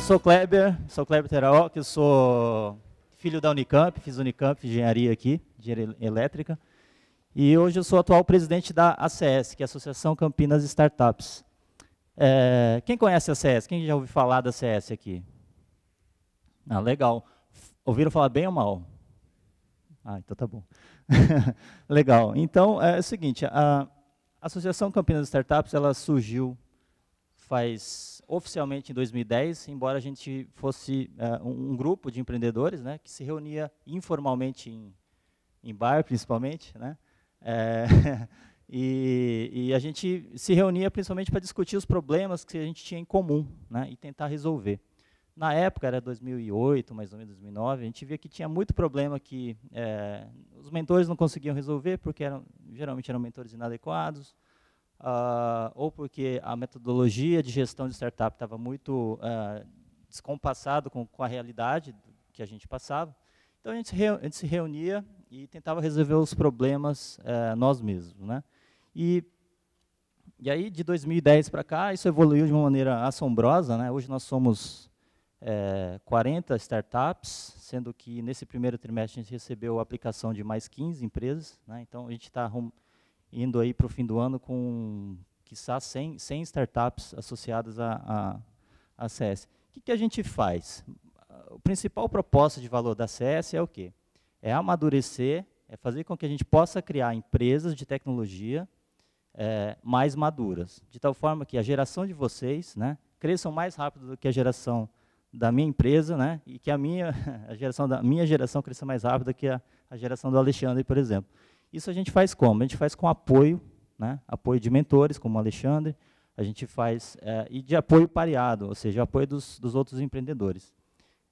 sou Kleber Teraoki, eu sou filho da Unicamp, fiz Unicamp, engenharia aqui, engenharia elétrica, e hoje eu sou atual presidente da ACS, que é a Associação Campinas Startups. Quem conhece a ACS? Quem já ouviu falar da ACS aqui? Ah, legal. Ouviram falar bem ou mal? Ah, então tá bom. Legal. Então, é o seguinte, a Associação Campinas Startups, ela surgiu oficialmente em 2010, embora a gente fosse um grupo de empreendedores, né, que se reunia informalmente em bar, principalmente, né, e a gente se reunia principalmente para discutir os problemas que a gente tinha em comum, né, e tentar resolver. Na época, era 2008, mais ou menos 2009, a gente via que tinha muito problema que os mentores não conseguiam resolver, porque geralmente eram mentores inadequados, ou porque a metodologia de gestão de startup estava muito descompassado com a realidade que a gente passava. Então, a gente se reunia e tentava resolver os problemas nós mesmos, né? E aí, de 2010 para cá, isso evoluiu de uma maneira assombrosa, né? Hoje nós somos 40 startups, sendo que nesse primeiro trimestre a gente recebeu a aplicação de mais 15 empresas, né? Então, a gente está indo aí para o fim do ano com, quiçá, 100 startups associadas à CS. O que a gente faz? O principal propósito de valor da CS é o quê? É amadurecer, é fazer com que a gente possa criar empresas de tecnologia mais maduras, de tal forma que a geração de vocês, né, cresçam mais rápido do que a geração da minha empresa, né, e que a geração da minha geração cresça mais rápido do que a geração do Alexandre, por exemplo. Isso a gente faz como? A gente faz com apoio, né, apoio de mentores, como o Alexandre, a gente faz, e de apoio pareado, ou seja, apoio dos outros empreendedores.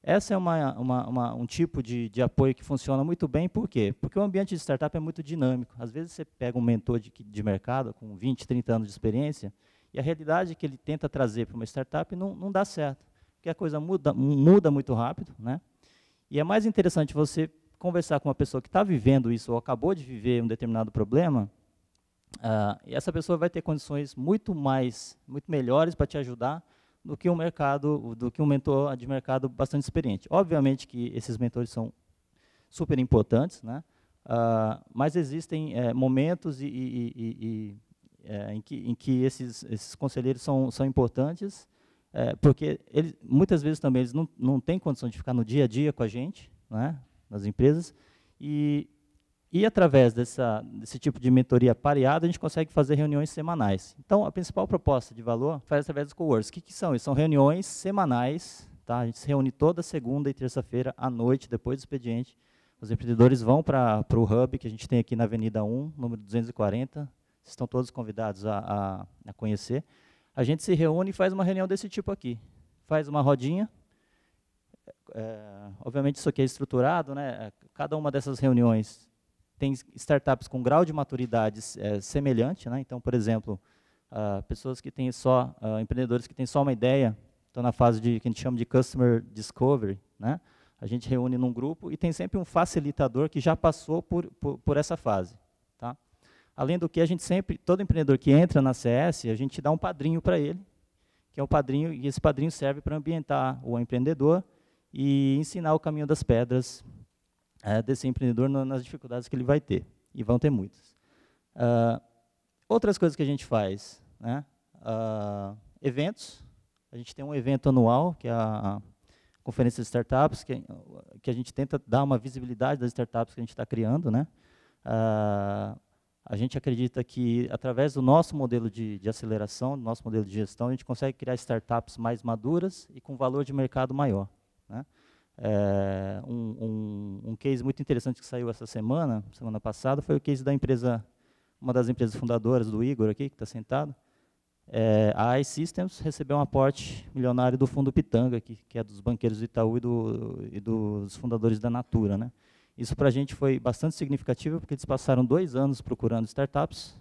Essa é um tipo de apoio que funciona muito bem, por quê? Porque o ambiente de startup é muito dinâmico. Às vezes você pega um mentor de mercado com 20, 30 anos de experiência, e a realidade que ele tenta trazer para uma startup não dá certo, porque a coisa muda muito rápido, né? E é mais interessante você conversar com uma pessoa que está vivendo isso ou acabou de viver um determinado problema, e essa pessoa vai ter condições muito melhores para te ajudar do que um mentor de mercado bastante experiente. Obviamente que esses mentores são super importantes, né? Mas existem momentos em que esses conselheiros são importantes, porque muitas vezes também eles não têm condição de ficar no dia a dia com a gente, né, nas empresas, e através desse tipo de mentoria pareada, a gente consegue fazer reuniões semanais. Então, a principal proposta de valor faz através dos coworks. O que são? São reuniões semanais, tá? A gente se reúne toda segunda e terça-feira à noite, depois do expediente. Os empreendedores vão para o hub, que a gente tem aqui na Avenida 1, número 240. Vocês estão todos convidados a conhecer. A gente se reúne e faz uma reunião desse tipo aqui. Faz uma rodinha. Obviamente, isso aqui é estruturado, né? Cada uma dessas reuniões tem startups com grau de maturidade semelhante, né? Então, por exemplo, pessoas que têm empreendedores que têm só uma ideia, estão na fase que a gente chama de Customer Discovery, né? A gente reúne num grupo e tem sempre um facilitador que já passou por essa fase, tá? Além do que, todo empreendedor que entra na CS, a gente dá um padrinho para ele, que é um padrinho, e esse padrinho serve para ambientar o empreendedor e ensinar o caminho das pedras desse empreendedor nas dificuldades que ele vai ter, e vão ter muitas. Outras coisas que a gente faz, né? Eventos, a gente tem um evento anual, que é a Conferência de Startups, que a gente tenta dar uma visibilidade das startups que a gente está criando, né? A gente acredita que, através do nosso modelo de aceleração, do nosso modelo de gestão, a gente consegue criar startups mais maduras e com valor de mercado maior, né? Um case muito interessante que saiu essa semana passada, foi o case da empresa, uma das empresas fundadoras do Igor aqui, que está sentado. A iSystems recebeu um aporte milionário do Fundo Pitanga, que é dos banqueiros do Itaú e dos fundadores da Natura, né? Isso para a gente foi bastante significativo, porque eles passaram 2 anos procurando startups,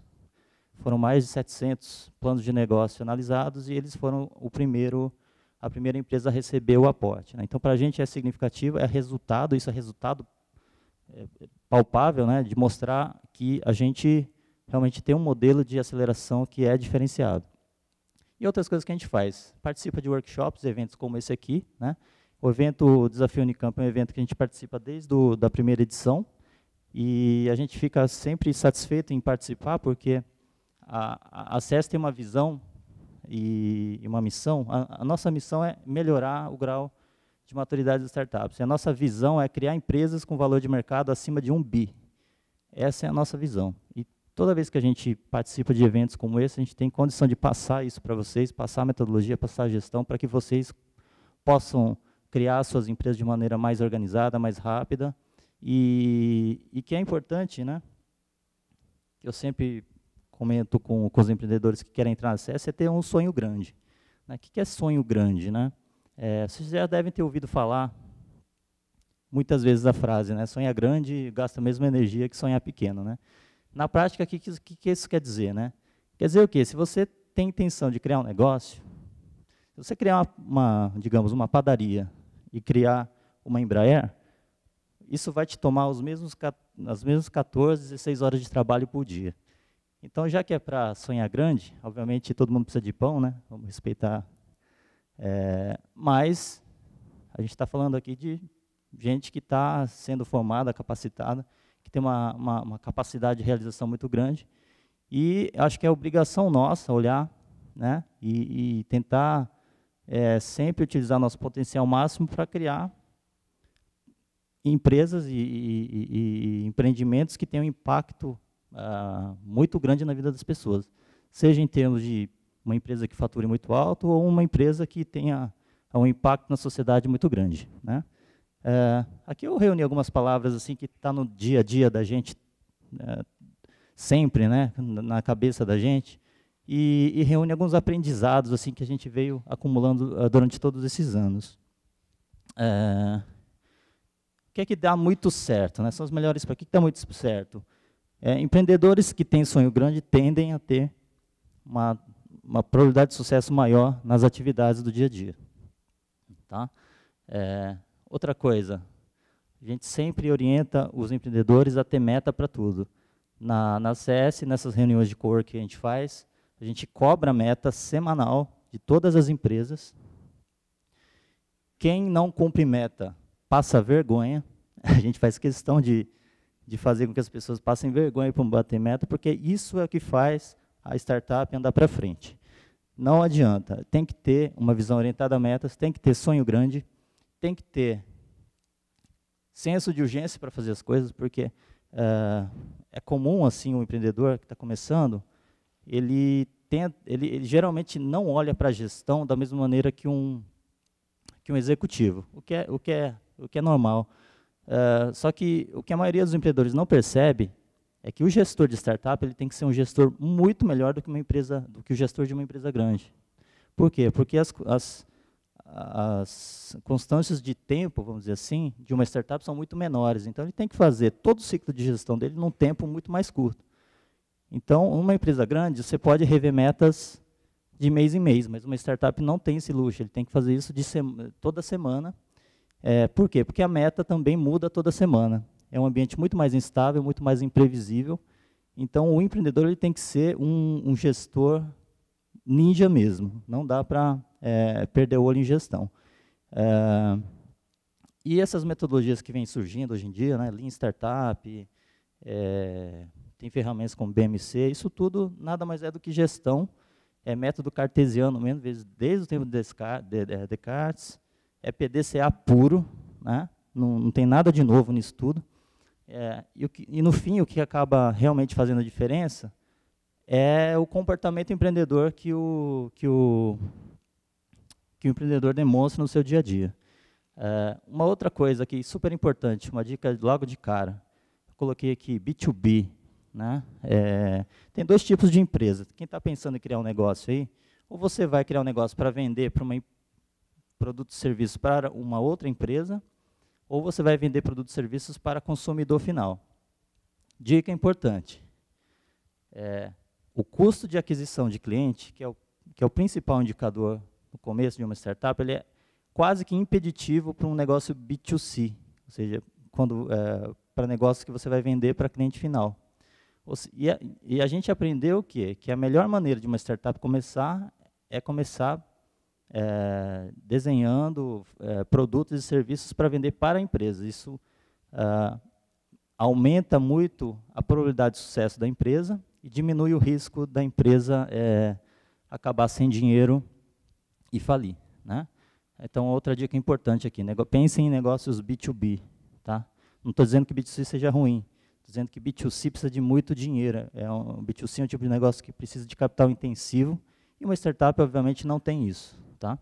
foram mais de 700 planos de negócio analisados, e eles foram a primeira empresa a receber o aporte, né? Então, para a gente é significativo, isso é resultado palpável, né, de mostrar que a gente realmente tem um modelo de aceleração que é diferenciado. E outras coisas que a gente faz. Participa de workshops, eventos como esse aqui, né? O Desafio Unicamp é um evento que a gente participa desde da primeira edição, e a gente fica sempre satisfeito em participar, porque a SES tem uma visão e uma missão. A nossa missão é melhorar o grau de maturidade das startups. E a nossa visão é criar empresas com valor de mercado acima de 1 bi. Essa é a nossa visão. E toda vez que a gente participa de eventos como esse, a gente tem condição de passar isso para vocês, passar a metodologia, passar a gestão, para que vocês possam criar suas empresas de maneira mais organizada, mais rápida. E que é importante, né? Eu sempre comento com os empreendedores que querem entrar na SES, é ter um sonho grande. Né? O que é sonho grande? Né? Vocês já devem ter ouvido falar muitas vezes a frase, né? Sonhar grande gasta a mesma energia que sonhar pequeno. Né? Na prática, o que isso quer dizer? Né? Quer dizer o quê? Se você tem intenção de criar um negócio, se você criar digamos, uma padaria e criar uma Embraer, isso vai te tomar as mesmas 14, 16 horas de trabalho por dia. Então, já que é para sonhar grande, obviamente todo mundo precisa de pão, né? Vamos respeitar. Mas a gente está falando aqui de gente que está sendo formada, capacitada, que tem uma capacidade de realização muito grande. E acho que é obrigação nossa olhar, né? E tentar sempre utilizar nosso potencial máximo para criar empresas e empreendimentos que tenham um impacto muito grande na vida das pessoas, seja em termos de uma empresa que fature muito alto ou uma empresa que tenha um impacto na sociedade muito grande. Né? Aqui eu reuni algumas palavras assim que estão no dia a dia da gente, sempre, né, na cabeça da gente, e reúne alguns aprendizados assim que a gente veio acumulando durante todos esses anos. O que é que dá muito certo? Né? São os melhores. Para que dá muito certo? Empreendedores que têm sonho grande tendem a ter uma probabilidade de sucesso maior nas atividades do dia a dia. Tá? Outra coisa, a gente sempre orienta os empreendedores a ter meta para tudo. Na CS, nessas reuniões de coworking que a gente faz, a gente cobra a meta semanal de todas as empresas. Quem não cumpre meta passa vergonha. A gente faz questão de fazer com que as pessoas passem vergonha para bater meta, porque isso é o que faz a startup andar para frente. Não adianta, tem que ter uma visão orientada a metas, tem que ter sonho grande, tem que ter senso de urgência para fazer as coisas, porque é comum assim um empreendedor que está começando, ele geralmente não olha para a gestão da mesma maneira que um executivo, o que é normal. Só que o que a maioria dos empreendedores não percebe é que o gestor de startup ele tem que ser um gestor muito melhor do que o gestor de uma empresa grande. Por quê? Porque as constâncias de tempo, vamos dizer assim, de uma startup são muito menores. Então, ele tem que fazer todo o ciclo de gestão dele num tempo muito mais curto. Então, uma empresa grande, você pode rever metas de mês em mês, mas uma startup não tem esse luxo, ele tem que fazer isso toda semana. Por quê? Porque a meta também muda toda semana. É um ambiente muito mais instável, muito mais imprevisível. Então, o empreendedor ele tem que ser um gestor ninja mesmo. Não dá para perder o olho em gestão. E essas metodologias que vêm surgindo hoje em dia, né, Lean Startup, tem ferramentas como BMC, isso tudo nada mais é do que gestão, método cartesiano mesmo, desde o tempo de Descartes, é PDCA puro, né? Não tem nada de novo nisso tudo. E no fim, o que acaba realmente fazendo a diferença é o comportamento empreendedor que o empreendedor demonstra no seu dia a dia. Uma outra coisa aqui, super importante, uma dica logo de cara, eu coloquei aqui B2B. Né? Tem dois tipos de empresa. Quem está pensando em criar um negócio aí, ou você vai criar um negócio para vender produtos e serviços para uma outra empresa, ou você vai vender produtos e serviços para consumidor final. Dica importante. O custo de aquisição de cliente, que é o principal indicador no começo de uma startup, ele é quase que impeditivo para um negócio B2C, ou seja, para negócios que você vai vender para cliente final. E a gente aprendeu o quê? Que a melhor maneira de uma startup começar é começar desenhando produtos e serviços para vender para a empresa. Isso aumenta muito a probabilidade de sucesso da empresa e diminui o risco da empresa acabar sem dinheiro e falir, né? Então, outra dica importante aqui, pensem em negócios B2B. Tá? Não estou dizendo que B2C seja ruim, estou dizendo que B2C precisa de muito dinheiro. B2C é um tipo de negócio que precisa de capital intensivo, e uma startup, obviamente, não tem isso. Tá?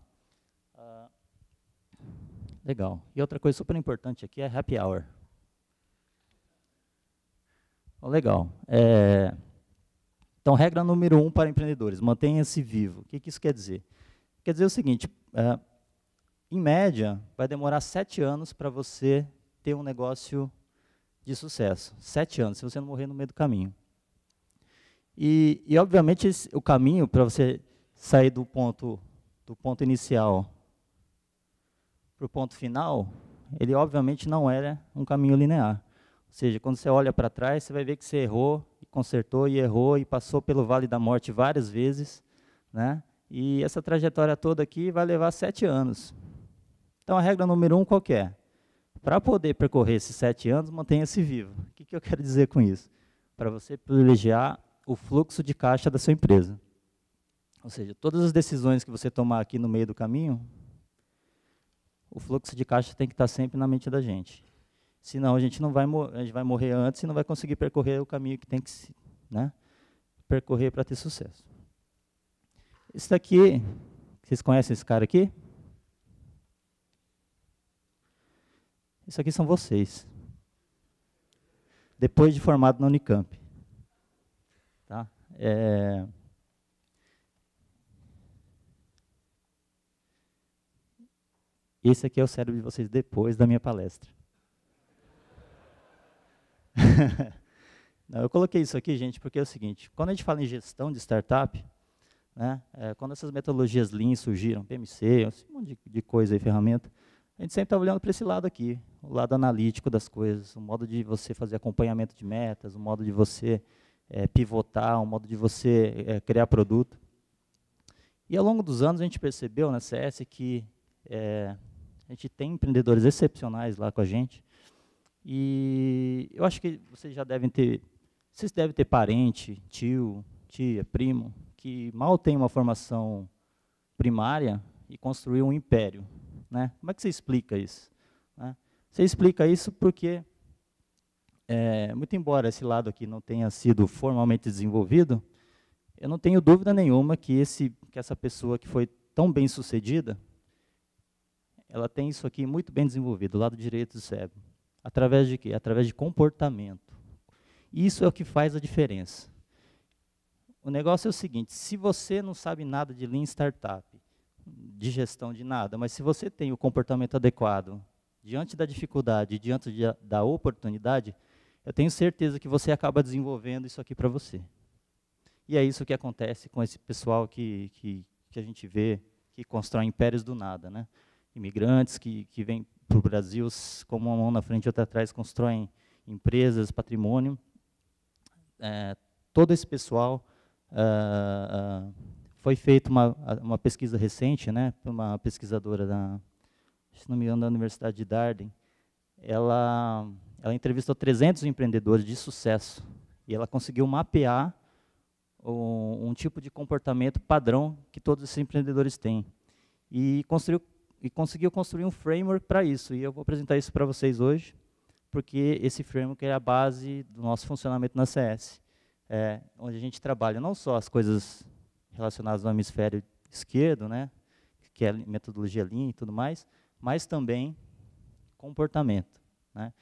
Legal. E outra coisa super importante aqui é happy hour. Legal. Então, regra número 1 para empreendedores, mantenha-se vivo. O que isso quer dizer? Quer dizer o seguinte, em média, vai demorar 7 anos para você ter um negócio de sucesso. 7 anos, se você não morrer no meio do caminho. E obviamente, o caminho para você sair do ponto inicial para o ponto final, ele obviamente não era um caminho linear. Ou seja, quando você olha para trás, você vai ver que você errou, e consertou, e errou, e passou pelo Vale da Morte várias vezes, né? E essa trajetória toda aqui vai levar 7 anos. Então, a regra número 1 qual que é? Para poder percorrer esses 7 anos, mantenha-se vivo. O que eu quero dizer com isso? Para você privilegiar o fluxo de caixa da sua empresa. Ou seja, todas as decisões que você tomar aqui no meio do caminho, o fluxo de caixa tem que estar sempre na mente da gente. Senão, a gente vai morrer antes e não vai conseguir percorrer o caminho que tem que percorrer para ter sucesso. Esse daqui, vocês conhecem esse cara aqui? Isso aqui são vocês. Depois de formado na Unicamp. Tá? Esse aqui é o cérebro de vocês depois da minha palestra. Não, eu coloquei isso aqui, gente, porque é o seguinte, quando a gente fala em gestão de startup, né, quando essas metodologias Lean surgiram, PMC, um monte de coisa aí, ferramenta, a gente sempre está olhando para esse lado aqui, o lado analítico das coisas, o modo de você fazer acompanhamento de metas, o modo de você pivotar, o modo de você criar produto. E ao longo dos anos a gente percebeu na CS que a gente tem empreendedores excepcionais lá com a gente, e eu acho que vocês devem ter parente, tio, tia, primo, que mal tem uma formação primária e construiu um império. Né? Como é que você explica isso? Né? Você explica isso porque, muito embora esse lado aqui não tenha sido formalmente desenvolvido, eu não tenho dúvida nenhuma que essa pessoa que foi tão bem sucedida, ela tem isso aqui muito bem desenvolvido, o lado direito do cérebro. Através de quê? Através de comportamento. Isso é o que faz a diferença. O negócio é o seguinte, se você não sabe nada de Lean Startup, de gestão de nada, mas se você tem o comportamento adequado, diante da dificuldade, diante da oportunidade, eu tenho certeza que você acaba desenvolvendo isso aqui para você. E é isso que acontece com esse pessoal que a gente vê, que constrói impérios do nada. Né? Imigrantes que vêm para o Brasil, com uma mão na frente e outra atrás, constroem empresas, patrimônio. Todo esse pessoal... foi feita uma pesquisa recente, né, por uma pesquisadora se não me engano, da Universidade de Darden. Ela entrevistou 300 empreendedores de sucesso e ela conseguiu mapear um tipo de comportamento padrão que todos esses empreendedores têm e conseguiu construir um framework para isso. E eu vou apresentar isso para vocês hoje, porque esse framework é a base do nosso funcionamento na CS, onde a gente trabalha não só as coisas relacionadas ao hemisfério esquerdo, né, que é a metodologia Lean e tudo mais, mas também comportamento. Né.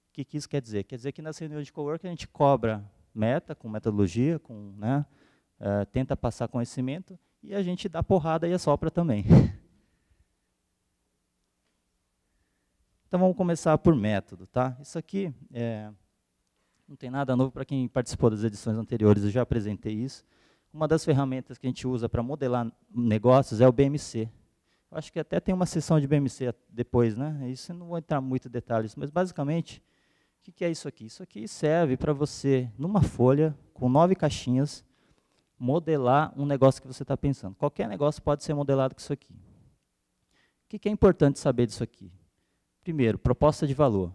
O que isso quer dizer? Quer dizer que nas reuniões de cowork a gente cobra meta, com metodologia, tenta passar conhecimento, e a gente dá porrada e assopra também. Então vamos começar por método. Tá? Isso aqui não tem nada novo para quem participou das edições anteriores, eu já apresentei isso. Uma das ferramentas que a gente usa para modelar negócios é o BMC. Eu acho que até tem uma sessão de BMC depois, né? Isso eu não vou entrar muito em detalhes, mas basicamente, o que é isso aqui? Isso aqui serve para você, numa folha, com 9 caixinhas, modelar um negócio que você está pensando. Qualquer negócio pode ser modelado com isso aqui. O que é importante saber disso aqui? Primeiro, proposta de valor.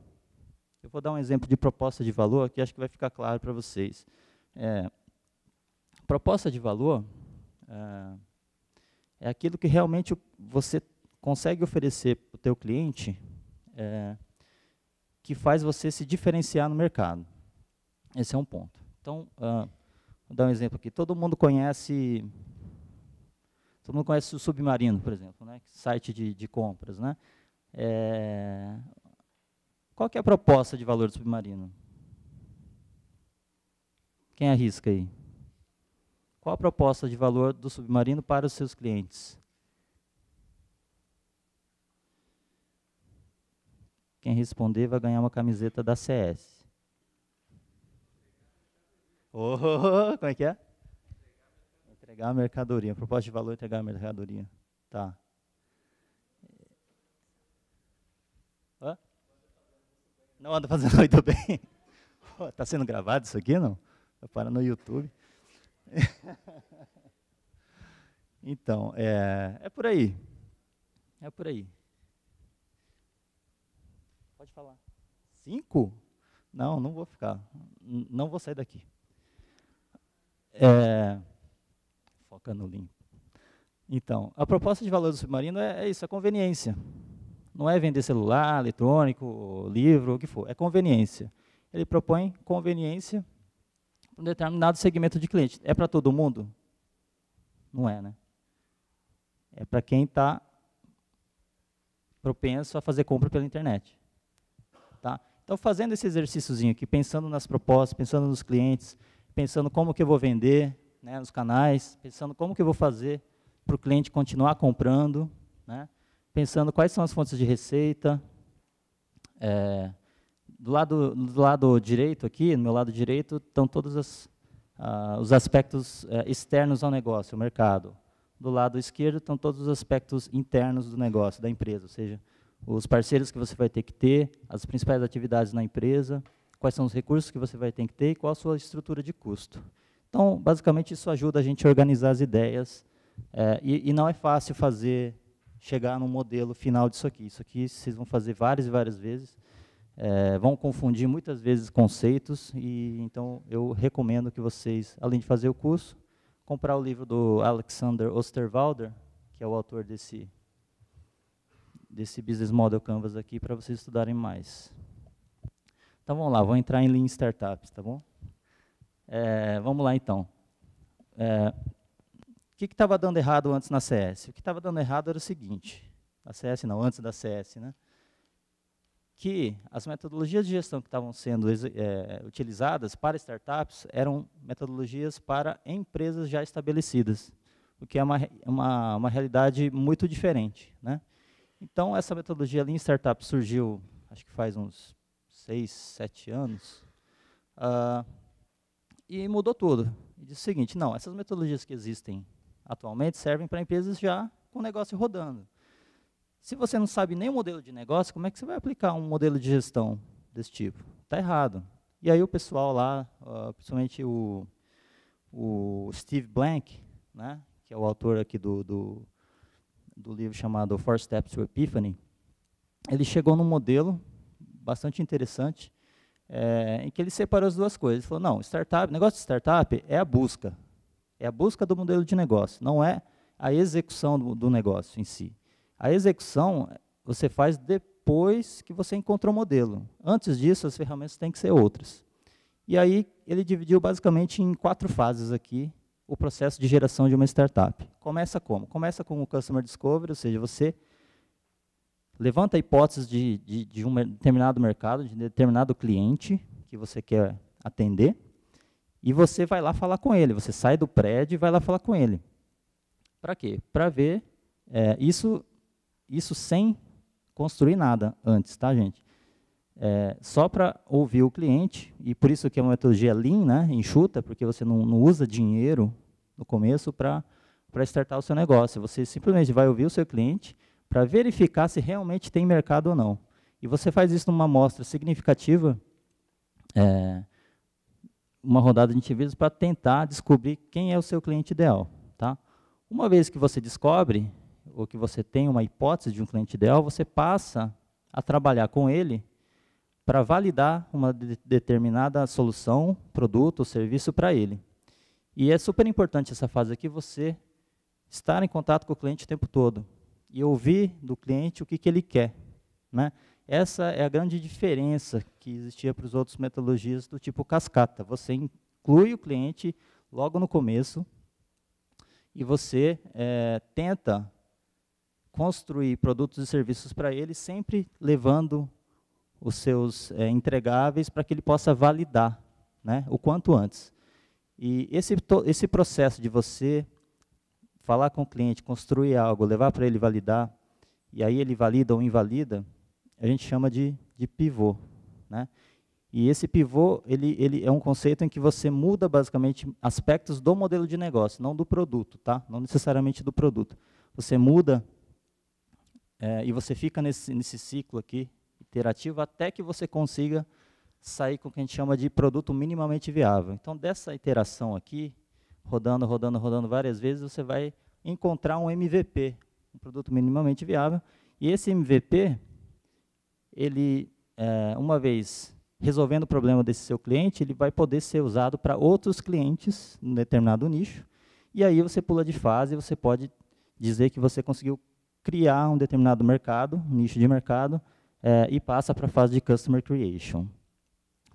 Eu vou dar um exemplo de proposta de valor que acho que vai ficar claro para vocês. Proposta de valor é aquilo que realmente você consegue oferecer para o teu cliente que faz você se diferenciar no mercado. Esse é um ponto. Então, vou dar um exemplo aqui. Todo mundo conhece o Submarino, por exemplo, né? Site de compras, né? Qual que é a proposta de valor do Submarino? Quem arrisca aí? Qual a proposta de valor do Submarino para os seus clientes? Quem responder vai ganhar uma camiseta da CS. Oh, como é que é? Entregar a mercadoria. Proposta de valor, entregar a mercadoria. Tá. Hã? Não anda fazendo muito bem. Está sendo gravado isso aqui, não? Vai parar no YouTube. Então, é por aí. É por aí. Pode falar. 5? Não, não vou ficar. Não vou sair daqui. Foca no link. Então, a proposta de valor do Submarino é isso, é conveniência. Não é vender celular, eletrônico, livro, o que for. É conveniência. Ele propõe conveniência para um determinado segmento de cliente. É para todo mundo? Não é, né? É para quem está propenso a fazer compra pela internet. Tá? Então, fazendo esse exercíciozinho aqui, pensando nas propostas, pensando nos clientes, pensando como que eu vou vender, né, nos canais, pensando como que eu vou fazer para o cliente continuar comprando, né, pensando quais são as fontes de receita. Do lado direito aqui, no meu lado direito, estão todos os aspectos externos ao negócio, o mercado. Do lado esquerdo estão todos os aspectos internos do negócio, da empresa, ou seja, os parceiros que você vai ter que ter, as principais atividades na empresa, quais são os recursos que você vai ter que ter e qual a sua estrutura de custo. Então, basicamente, isso ajuda a gente a organizar as ideias, e não é fácil chegar num modelo final disso aqui. Isso aqui vocês vão fazer várias e várias vezes, vão confundir muitas vezes conceitos, e então eu recomendo que vocês, além de fazer o curso, comprar o livro do Alexander Osterwalder, que é o autor desse Business Model Canvas aqui, para vocês estudarem mais. Então, vamos lá, vou entrar em Lean Startups, tá bom? Vamos lá, então. O que estava dando errado antes na CS? O que estava dando errado era o seguinte, na CS não, antes da CS, né? Que as metodologias de gestão que estavam sendo utilizadas para startups eram metodologias para empresas já estabelecidas, o que é uma realidade muito diferente, né? Então, essa metodologia Lean Startup surgiu, acho que faz uns 6, 7 anos, e mudou tudo. E disse o seguinte, não, essas metodologias que existem atualmente servem para empresas já com o negócio rodando. Se você não sabe nem o modelo de negócio, como é que você vai aplicar um modelo de gestão desse tipo? Está errado. E aí o pessoal lá, principalmente o Steve Blank, né, que é o autor aqui do livro chamado Four Steps to Epiphany, ele chegou num modelo bastante interessante, em que ele separou as duas coisas. Ele falou, não, negócio de startup é a busca do modelo de negócio, não é a execução do negócio em si. A execução você faz depois que você encontrou o modelo. Antes disso, as ferramentas têm que ser outras. E aí, ele dividiu basicamente em 4 fases aqui o processo de geração de uma startup. Começa como? Começa com o Customer Discovery, ou seja, você levanta a hipótese de um determinado mercado, de um determinado cliente que você quer atender, e você vai lá falar com ele. Você sai do prédio e vai lá falar com ele. Para quê? Para ver isso sem construir nada antes, tá, gente? Só para ouvir o cliente, e por isso que é uma metodologia Lean, né, enxuta, porque você não usa dinheiro no começo para startar o seu negócio. Você simplesmente vai ouvir o seu cliente para verificar se realmente tem mercado ou não. E você faz isso numa amostra significativa, uma rodada de entrevistas para tentar descobrir quem é o seu cliente ideal. Tá? Uma vez que você descobre, ou que você tem uma hipótese de um cliente ideal, você passa a trabalhar com ele para validar uma determinada solução, produto ou serviço para ele. E é super importante essa fase aqui, você estar em contato com o cliente o tempo todo e ouvir do cliente o que ele quer. Né? Essa é a grande diferença que existia para os outros metodologias do tipo cascata. Você inclui o cliente logo no começo e você tenta construir produtos e serviços para ele, sempre levando os seus entregáveis para que ele possa validar, né, o quanto antes. E esse processo de você falar com o cliente, construir algo, levar para ele validar, e aí ele valida ou invalida, a gente chama de pivô. Né? E esse pivô ele é um conceito em que você muda basicamente aspectos do modelo de negócio, não do produto, tá? Não necessariamente do produto. Você muda e você fica nesse ciclo aqui, iterativo, até que você consiga sair com o que a gente chama de produto minimamente viável. Então, dessa iteração aqui, rodando várias vezes, você vai encontrar um MVP, um produto minimamente viável, e esse MVP, ele, uma vez resolvendo o problema desse seu cliente, ele vai poder ser usado para outros clientes, num determinado nicho, e aí você pula de fase, você pode dizer que você conseguiu criar um determinado mercado, um nicho de mercado, e passa para a fase de Customer Creation.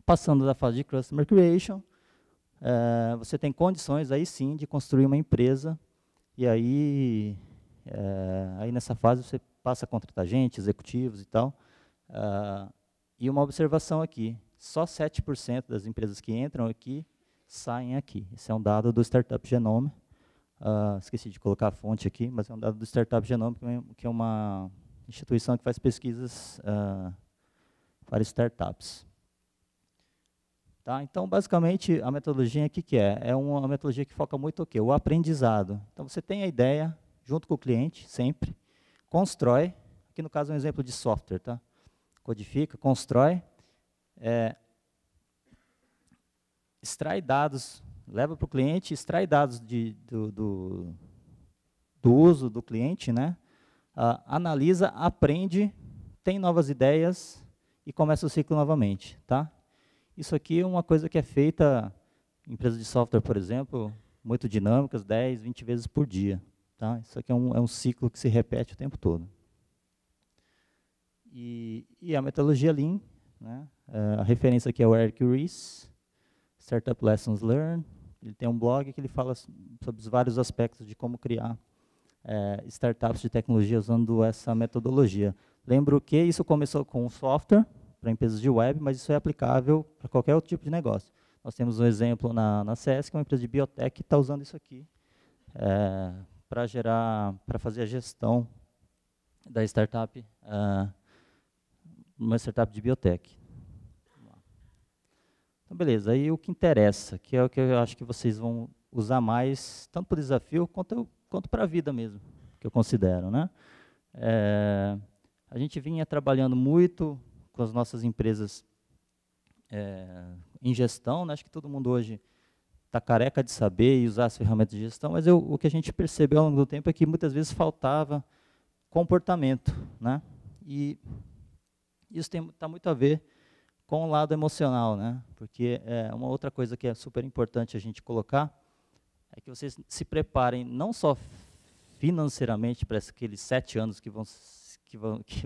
Passando da fase de Customer Creation, você tem condições, aí sim, de construir uma empresa, e aí nessa fase você passa a contratar gente, executivos e tal. E uma observação aqui, só 7% das empresas que entram aqui, saem aqui. Esse é um dado do Startup Genome. Esqueci de colocar a fonte aqui, mas é um dado do Startup Genome, que é uma instituição que faz pesquisas para startups. Tá? Então, basicamente, a metodologia, o que é? É uma metodologia que foca muito o quê? O aprendizado. Então, você tem a ideia, junto com o cliente, sempre, constrói, aqui no caso é um exemplo de software, tá? Codifica, constrói, extrai dados, leva para o cliente, extrai dados do uso do cliente, né? Analisa, aprende, tem novas ideias e começa o ciclo novamente. Tá? Isso aqui é uma coisa que é feita em empresas de software, por exemplo, muito dinâmicas, 10, 20 vezes por dia. Tá? Isso aqui é um ciclo que se repete o tempo todo. E a metodologia Lean, né? A referência aqui é o Eric Ries, Startup Lessons Learned. Ele tem um blog que ele fala sobre os vários aspectos de como criar startups de tecnologia usando essa metodologia. Lembro que isso começou com um software para empresas de web, mas isso é aplicável para qualquer outro tipo de negócio. Nós temos um exemplo na CS, que é uma empresa de biotech que está usando isso aqui para fazer a gestão da startup, uma startup de biotech. Então, beleza. Aí o que interessa, que é o que eu acho que vocês vão usar mais, tanto para o desafio quanto para a vida mesmo, que eu considero. Né? A gente vinha trabalhando muito com as nossas empresas em gestão, né? Acho que todo mundo hoje está careca de saber e usar as ferramentas de gestão, mas o que a gente percebeu ao longo do tempo é que muitas vezes faltava comportamento. Né? E isso está muito a ver com o lado emocional, né? Porque uma outra coisa que é super importante a gente colocar é que vocês se preparem não só financeiramente para aqueles 7 anos que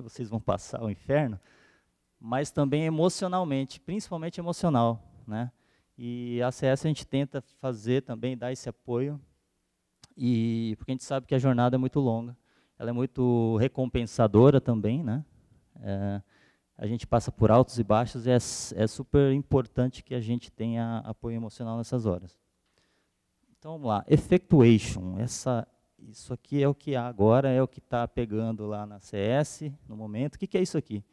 vocês vão passar o inferno, mas também emocionalmente, principalmente emocional. Né? E a ACS a gente tenta fazer também, dar esse apoio, porque a gente sabe que a jornada é muito longa, ela é muito recompensadora também, né? A gente passa por altos e baixos e é super importante que a gente tenha apoio emocional nessas horas. Então, vamos lá. Effectuation. Isso aqui é o que há agora, é o que está pegando lá na CS, no momento. O que é isso aqui?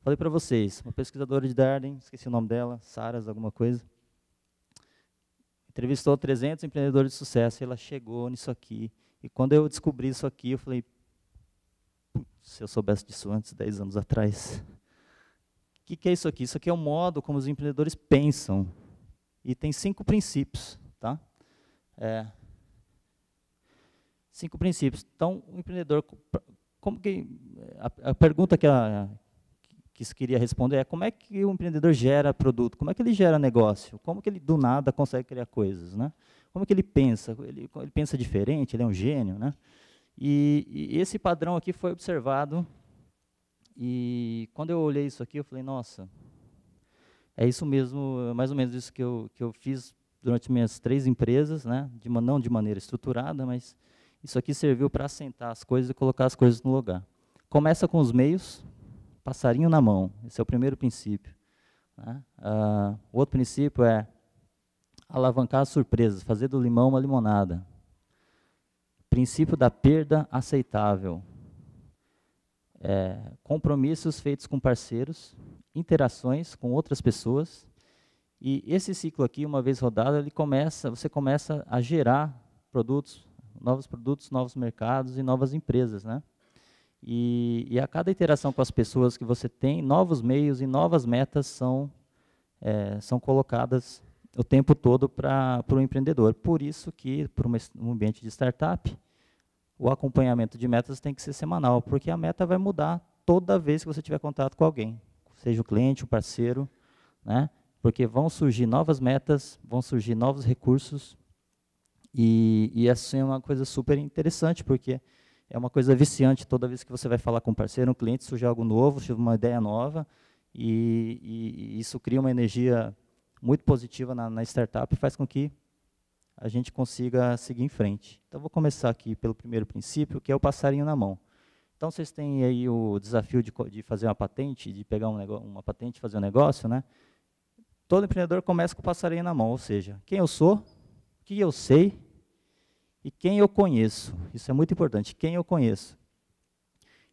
Falei para vocês, uma pesquisadora de Darden, esqueci o nome dela, Saras, alguma coisa, entrevistou 300 empreendedores de sucesso e ela chegou nisso aqui. E quando eu descobri isso aqui, eu falei, se eu soubesse disso antes, 10 anos atrás. O que é isso aqui? Isso aqui é o modo como os empreendedores pensam. e tem 5 princípios. Tá? 5 princípios. Então, o empreendedor, como que, a pergunta que se queria responder é como é que o empreendedor gera produto, como é que ele gera negócio, como que ele do nada consegue criar coisas, né? Como que ele pensa? Ele pensa diferente, ele é um gênio, né? E esse padrão aqui foi observado, e quando eu olhei isso aqui, eu falei, nossa, é isso mesmo, mais ou menos isso que eu fiz durante minhas 3 empresas, né? Não de maneira estruturada, mas isso aqui serviu para assentar as coisas e colocar as coisas no lugar. Começa com os meios, passarinho na mão, esse é o primeiro princípio. Né? O outro princípio é alavancar as surpresas, fazer do limão uma limonada. Princípio da perda aceitável. Compromissos feitos com parceiros, interações com outras pessoas. E esse ciclo aqui, uma vez rodado, você começa a gerar produtos, novos mercados e novas empresas, né? E a cada interação com as pessoas que você tem, novos meios e novas metas são colocadas o tempo todo para o empreendedor. Por isso que, para um ambiente de startup, o acompanhamento de metas tem que ser semanal, porque a meta vai mudar toda vez que você tiver contato com alguém, seja o cliente, o parceiro, né? Porque vão surgir novas metas, vão surgir novos recursos, e assim é uma coisa super interessante, porque é uma coisa viciante toda vez que você vai falar com um parceiro, um cliente, surge algo novo, surge uma ideia nova, e isso cria uma energia muito positiva na startup e faz com que a gente consiga seguir em frente. Então, vou começar aqui pelo primeiro princípio, que é o passarinho na mão. Então, vocês têm aí o desafio de fazer uma patente, de pegar uma patente e fazer um negócio, né? Todo empreendedor começa com o passarinho na mão, ou seja, quem eu sou, o que eu sei e quem eu conheço. Isso é muito importante, quem eu conheço.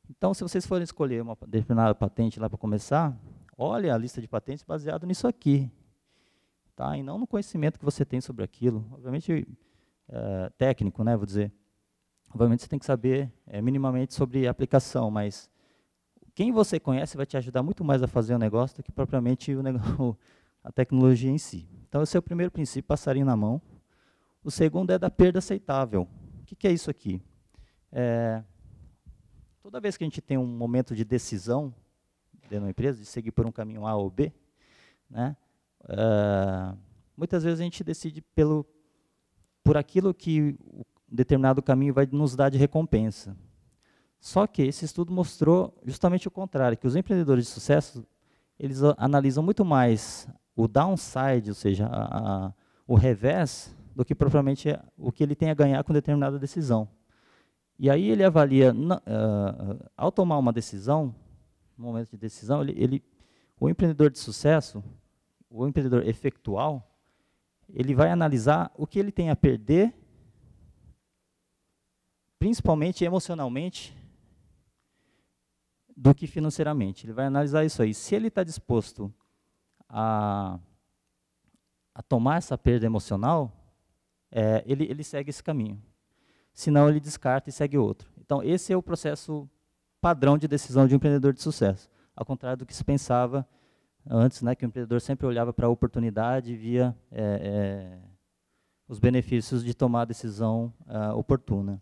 Então, se vocês forem escolher uma determinada patente lá para começar, olha a lista de patentes baseado nisso aqui. Tá? E não no conhecimento que você tem sobre aquilo. Obviamente, técnico, né, vou dizer. Obviamente, você tem que saber minimamente sobre a aplicação, mas quem você conhece vai te ajudar muito mais a fazer o negócio do que propriamente a tecnologia em si. Então, esse é o primeiro princípio, passarinho na mão. O segundo é da perda aceitável. O que é isso aqui? Toda vez que a gente tem um momento de decisão dentro de uma empresa, de seguir por um caminho A ou B, né, muitas vezes a gente decide por aquilo que o determinado caminho vai nos dar de recompensa. Só que esse estudo mostrou justamente o contrário, que os empreendedores de sucesso, eles analisam muito mais o downside, ou seja, o revés, do que propriamente o que ele tem a ganhar com determinada decisão. E aí ele avalia, ao tomar uma decisão, no momento de decisão, o empreendedor de sucesso, o empreendedor efetual, ele vai analisar o que ele tem a perder, principalmente emocionalmente, do que financeiramente. Ele vai analisar isso aí. Se ele está disposto a tomar essa perda emocional, ele segue esse caminho. Senão, ele descarta e segue outro. Então, esse é o processo padrão de decisão de um empreendedor de sucesso. Ao contrário do que se pensava antes, né, que o empreendedor sempre olhava para a oportunidade e via os benefícios de tomar a decisão oportuna.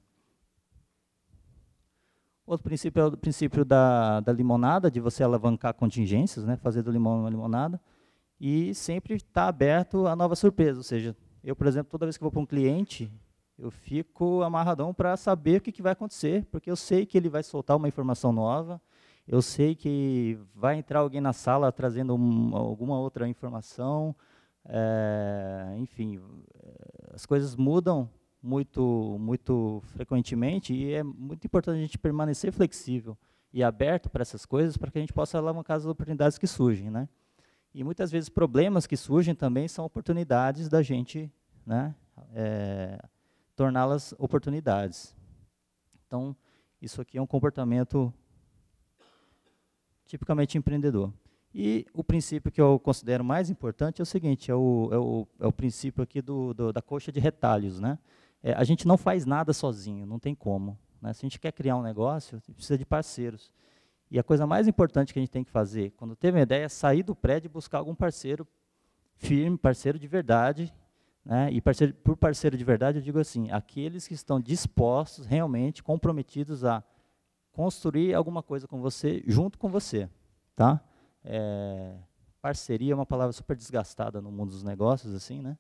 Outro princípio é o princípio da limonada, de você alavancar contingências, né, fazer do limão uma limonada, e sempre estar aberto a novas surpresas. Ou seja, eu, por exemplo, toda vez que vou para um cliente, eu fico amarradão para saber o que vai acontecer, porque eu sei que ele vai soltar uma informação nova, eu sei que vai entrar alguém na sala trazendo alguma outra informação, enfim, as coisas mudam muito frequentemente, e é muito importante a gente permanecer flexível e aberto para essas coisas, para que a gente possa alavancar as oportunidades que surgem, né? E muitas vezes problemas que surgem também são oportunidades da gente, né, torná-las oportunidades. Então, isso aqui é um comportamento tipicamente empreendedor. E o princípio que eu considero mais importante é o seguinte, é o princípio aqui da coxa de retalhos, né? A gente não faz nada sozinho, não tem como, né? Se a gente quer criar um negócio, precisa de parceiros. E a coisa mais importante que a gente tem que fazer, quando teve uma ideia, é sair do prédio e buscar algum parceiro firme, parceiro de verdade, né? E por parceiro de verdade eu digo assim, aqueles que estão dispostos, realmente comprometidos a construir alguma coisa com você, junto com você, tá? Parceria é uma palavra super desgastada no mundo dos negócios, assim, né?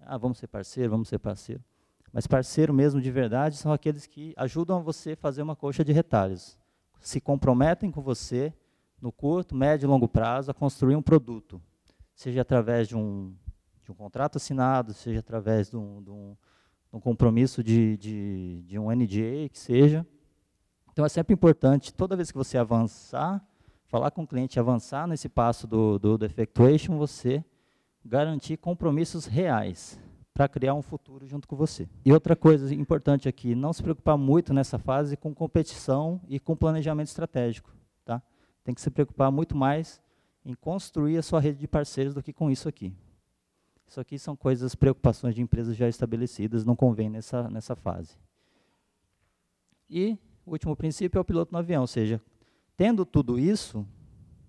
Ah, vamos ser parceiro, vamos ser parceiro. Mas parceiro mesmo de verdade são aqueles que ajudam você a fazer uma coxa de retalhos. Se comprometem com você, no curto, médio e longo prazo, a construir um produto. Seja através de um contrato assinado, seja através de um compromisso de um NDA, que seja. Então, é sempre importante, toda vez que você avançar, falar com o cliente, avançar nesse passo do effectuation, você garantir compromissos reais para criar um futuro junto com você. E outra coisa importante aqui, não se preocupar muito nessa fase com competição e com planejamento estratégico. Tá? Tem que se preocupar muito mais em construir a sua rede de parceiros do que com isso aqui. Isso aqui são coisas, preocupações de empresas já estabelecidas, não convém nessa fase. E o último princípio é o piloto no avião, ou seja, tendo tudo isso,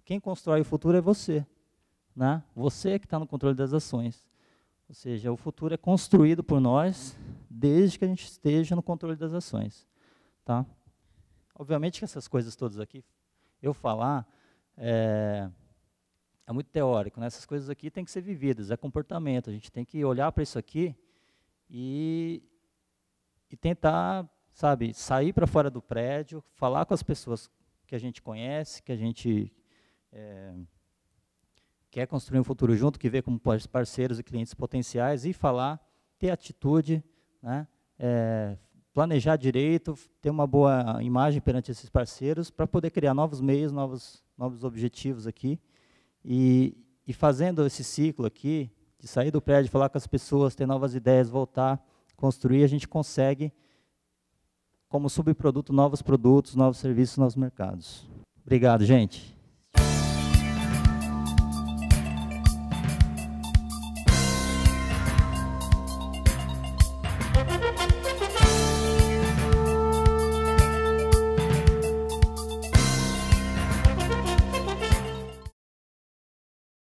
quem constrói o futuro é você. Né? Você que está no controle das ações. Ou seja, o futuro é construído por nós, desde que a gente esteja no controle das ações. Tá? Obviamente que essas coisas todas aqui, eu falar, é muito teórico. Né? Essas coisas aqui têm que ser vividas, é comportamento. A gente tem que olhar para isso aqui e tentar, sabe, sair para fora do prédio, falar com as pessoas que a gente conhece, que a gente quer construir um futuro junto, que vê como parceiros e clientes potenciais, e falar, ter atitude, né, planejar direito, ter uma boa imagem perante esses parceiros, para poder criar novos meios, novos objetivos aqui, e fazendo esse ciclo aqui, de sair do prédio, falar com as pessoas, ter novas ideias, voltar, construir, a gente consegue, como subproduto, novos produtos, novos serviços, novos mercados. Obrigado, gente.